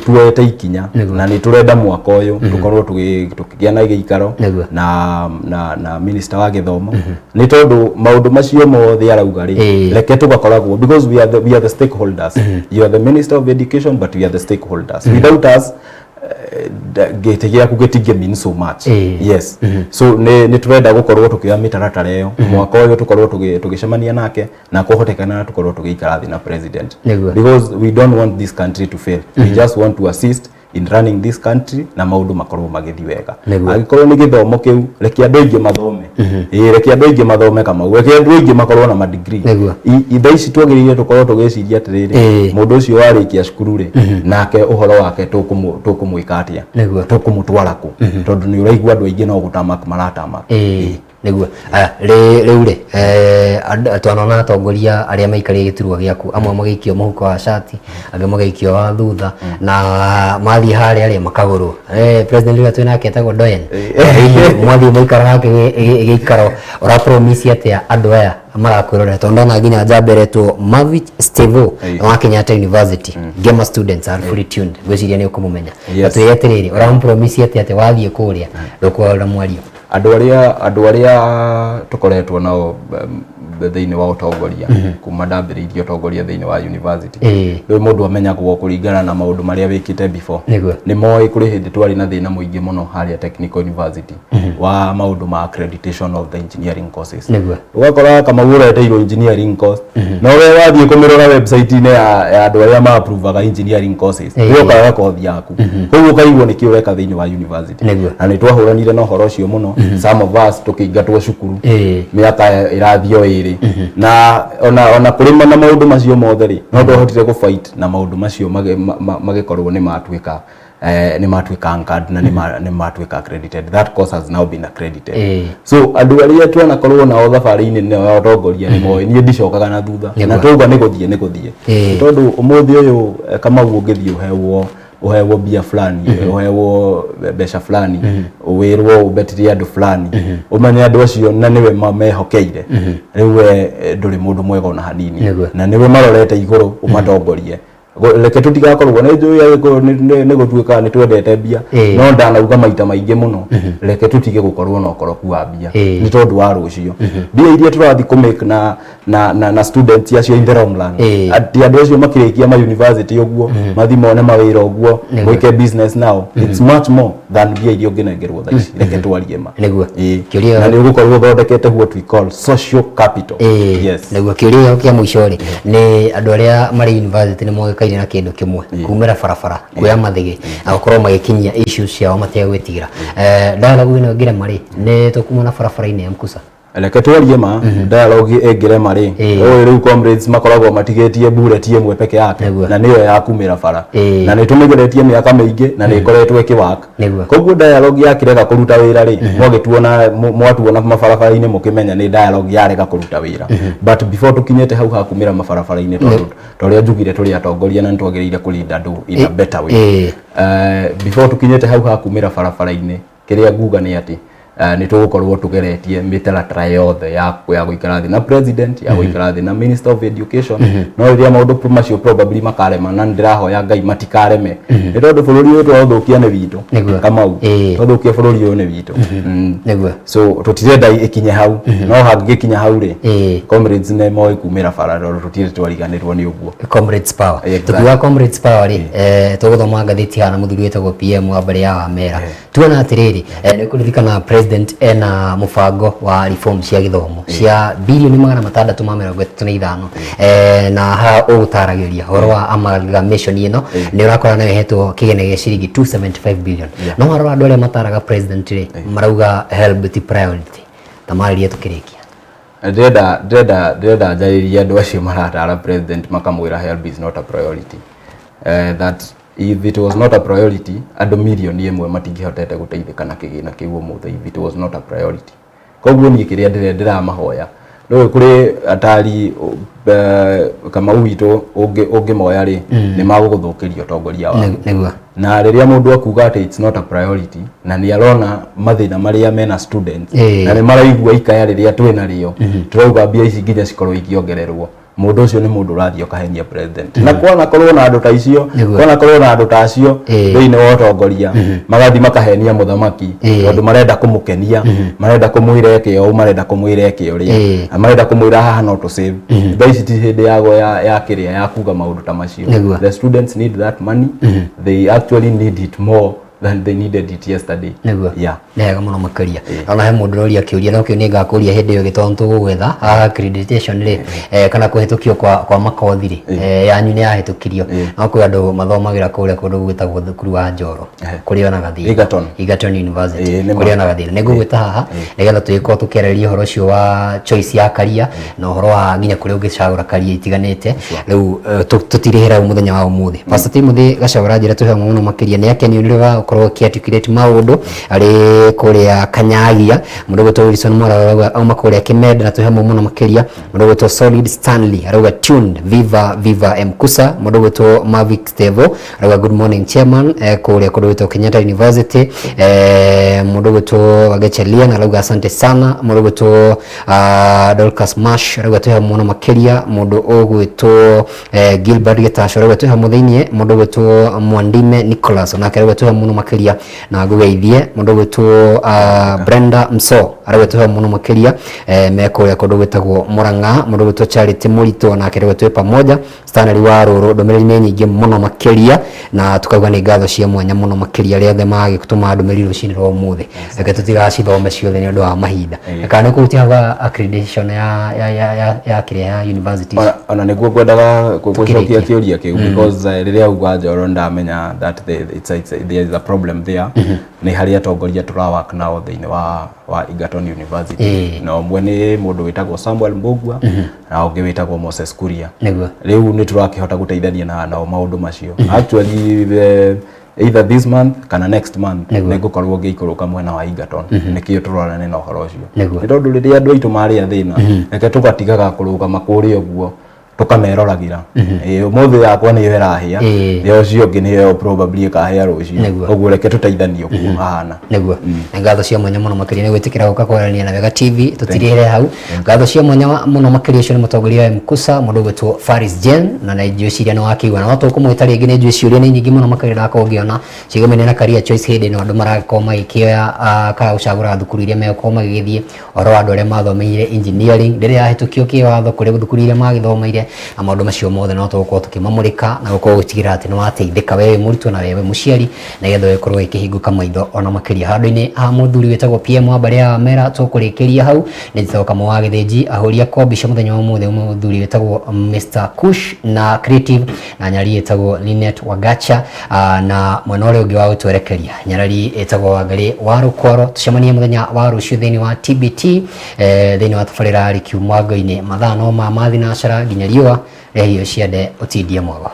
tuete ikinya na ni turenda mwaka uyu tukorwo tukigia na gikaro na minister wa githomo ni tondu maundu macio mothe arauga ri leke tugakoragwo because we are the stakeholders you are the minister of education but we are the stakeholders without us getigia kugetige mean so much yes so ni turenda gukorwo tukia mitaratara iyo mwaka uyu tukorwo tugicemania nake na kuhotekana tukorwo tugiikara thi na president because we don't want this country to fail we just want to assist in running this country na maundu makorwo magithi wega agikorwo ni githomo kiu reke andu aingi mathome reke andu aingi mathome kama reke andu aingi makorwo na madegree ithaici twagirire tukorwo tugiciria atiriri mundu ucio warikia cukuru ri nake uhoro wake tukumwika atia tukumutwara ku tondu ni uraigua andu aingi no gutamak maratama niguo riu ri twanona atongoria aria maikaria giturwa giaku amwe magikio muhuko wa shati angi magikio wa thutha na mathi hari aria makagurwo president riu atwina aketagwo Doyen mwathi muikara nake gikaro ora promise atia andu aya marakwirora tondu na nginya jamberetwo Mavich Stevo wa Kenyatta University Gema students are fully tuned gwiciria ni ukumumenya atweyeterere ora promise atia ati wathie kuria ndukwara mwario andu aria tukoretwo nao thiini wa utongoria kuma ndambiriirie utongoria thiini wa university we mundu amenyagwo kuringana na maundu maria wikite before ni moi kuri hindi twari na thina muingi muno haria technical university wa maundu ma accreditation of the engineering courses ugakora kama ureteirwo engineering course no we wathie kumirora website ine ya andu aria ma approve engineering courses ukaga kothi yaku koguo kaigwo nikio weka thiini wa university na ni twahuranire na horo cio muno some of us tukiingatwo cukuru miaka irathio na ona kurima na maundu macio mothe ri no ndohotire ku fight na maundu macio magikorwo ni matwika ni matuika anchored na ni matuika accredited. That course has now been accredited. So andu aria twana korwo na thabari-ini ne otongoria ni moe ni ndicokaga na thutha na tuga ni guthie tondu umuthi uyu kama ungithie uhewo bia fulani uhewo besha fulani wirwo ubetirie andu fulani umanye andu acio na niwe mamehokeire riu nduri mundu mwega ona hanini na niwe marorete iguru umatongorie leke tutigakorwo ne njui ne gutuika ni twendete bia no ndanauga maita maingi muno leke tutige gukorwo na ukoroku wa bia ni tondu wa rucio bia iria turathi ku make na students acio in the wrong land ati andu acio makirikia ma university uguo mathi mone mawira uguo wike business now it's much more than bia iria ungenengerwo thaici leke twarie ma niguo kiuria na ni gukorwo thondekete what we call social capital yes niguo kiuria kia muico ri ni andu aria mari university ni moikaine na kindu kimwe kumera barabara kuya mathigi akorwo magikinyia issues ciao mategwitigira dialogue ino ngire mari ni tukumona barabara-ini ya Mcusa leke twarie ma dialogue engire mari riu comrades makoragwo matigetie bullet imwe peke yake na niyo ya kumira bara na ni tumigeretie miaka mingi na ni ikoretwo ikiwaka koguo dialogue yakirega kuruta wira ri mwagituona mwatuona mabarabara-ini mukimenya ni dialogue yarega kuruta wira but before tukinyete hau hakumira mabarabara-ini toria njugire turi atongoria na ntwagiriire kulinda andu in a better way before tukinyete hau hakumira barabara-ini kiria nguga ni ati ni tugukorwo tugeretie mitaratara yothe ya guikara thi na president ya guikara thi na minister of education no iria maundu macio probably makarema na ndirahoya Ngai matikareme ni tondu bururi uyu twathukia ni witu kama u twathukia bururi uyu ni witu so tutirenda ikinye hau no hangikinya hau ri comrades ne moi kumira bara ro tutire twariganirwo ni uguo comrades power tukiwa comrades power ri tuguthoma ngathiti hana muthuri wetagwo PM wa mbere ya Wamera tuona atiriri ni kuririkana president ena mufango wa reform cia githomo cia bilioni 635 na ha ugutaragiria horo wa amalgamation ino ni urakora nayo hetwo Kigina gya ciringi 275 billion no haro andu aria mataraga president ri marauga Helb ti priority tamaririe tukirikia ndenda njariria andu acio maratara president makamwira Helb is not a priority that if it was not a priority andu milioni imwe matingihotete guteithika na Kigina kiu muthe if it was not a priority koguo ni kiria ndiramahoya no kuri atari kama witu ungi moya ri ni maguguthukiria utongoria wa na riria mundu akuga ati it's not a priority na ni arona mathina maria mena students na ni maraigua ikaya riria twina rio turauga bia ici nginya cikorwo ikiongererwo mundu ucio ni mundu urathio kahenia president na kwana korwo na andu ta icio kwana korwo na andu ta acio thiini wa utongoria magathi makahenia muthamaki tondu marenda kumukenia marenda kumwira ekio marenda kumwira ekio ria marenda kumwira haha no to save thaici ti hindi yago ya kiria ya kuga maundu ta macio the students need that money they actually need it more than they needed it yesterday nega muno makaria ona he mundu roria kiuria no kio ni ngakuria hindi iyo gitontu gugwetha accreditation ri kana kuhitukio kwa makothi ri yanyu ni yahitukirio no kwi andu mathomagira kuria kundu gwitagwo thukuru wa Njoro kuria ona gathiri Egerton University kuria ona gathiri ni ngugwita haha nigetha tuiko tukereria horo cio wa choice ya karia na horo wa nginya kuria ungicagura karia itiganite riu tutirihira muthenya wa umuthi Pastor Timothy Gacagura njira tuhe muno makiria ni akeni uniriva ukorwo kiarticulate maundu ari kuria Kanyagia mundu gwetwo Wilson Mora auma kuria Kimenda na tuhe muno makiria mundu gwetwo Solid Stanley arauga tuned viva Mcusa mundu gwetwo Mavic Stevo arauga good morning chairman kuria kundu gwetwo Kenyatta University mundu gwetwo Wagechelia na arauga asante sana mundu gwetwo Dorcas Mash arauga tuhe muno makiria mundu ogwetwo Gilbert Getasho arauga tuhe muthinie mundu gwetwo Mwandime Nicholas na arauga tuhe muno makiria na ngugeithie mundu gwetwo Brenda Mso arauga tuhe muno makiria mekuria kundu gwetagwo Muranga mundu gwetwo Charity Murito na arauga tuhe pamoja Stanley wa Ruru ndumiriri ni nyingi muno makiria na tukauga ni ngatho cia mwanya muno makiria riothe magituma ndumiriri rucini rwa umuthi reke tutigacithome ciothe ni undu wa mahinda kana kutia accreditation ya kiria ya university ona niguo gwendaga gucokia kiuria kiu because riria uga Njoro ndamenya that there is a problem there ni haria atongoria turawak nao thiini wa Egerton University na umwe ni mundu witagwo Samuel Mbugua na ungi witagwo Moses Kuria riu ni turakihota guteithania nao maundu macio actually either this month kana next month nigukorwo ngiikũrũka mwena wa Egerton nikio turorane na ũhoro ũcio nĩ tondũ rĩrĩa andũ aitũ marĩ athĩna reke tũgatigaga kũrũgama kũrĩa ũguo tukameroragira umuthi yakwa niyo irahia yo cio ngi niyo probably kahia rucio uguo reke tuteithanio kuhana niguo ngatho cia mwanya muno makiria ni gwitikira guka kwarania na Wega TV tutirire hau ngatho cia mwanya muno makiria cio ni mutongoria wa Mcusa mundu gwetwo Faris Jen na naijio ciria no wakiwa na watu kumwita ringi ni njui ciuria ni nyingi muno makiria na kongiona cigomene na career choice hindi ni andu marakoma ikioya ka ucagura thukuru iria mekoma gigithie oro andu aria mathomeire engineering riria yahitukio ki watho kuri thukuru iria magithomeire amaundu macio mothe no tugukorwo tukimamurika na gukorwo gutigira ati no ateithika wewe murutwo na wewe muciari na getho ikorwo ikihinguka maitho ona makiria handu-ini ha muthuri wetagwo PM wa bari ya mera tukurikiria hau ni tsoka mo wa githinji ahoria kombisha muthenya wa muthe muthuri wetagwo Mr Kush na creative na nyari etagwo Linet Wagacha na mwena ule ungi wa gutwerekeria nyarari etagwo Wangari wa Rukwaro tucemanie muthenya wa rucio thini wa TBT thini wa tabarira ari kiumwango-ini mathaa no ma mathina cara nginya riwa rehio ciande utindie mwago.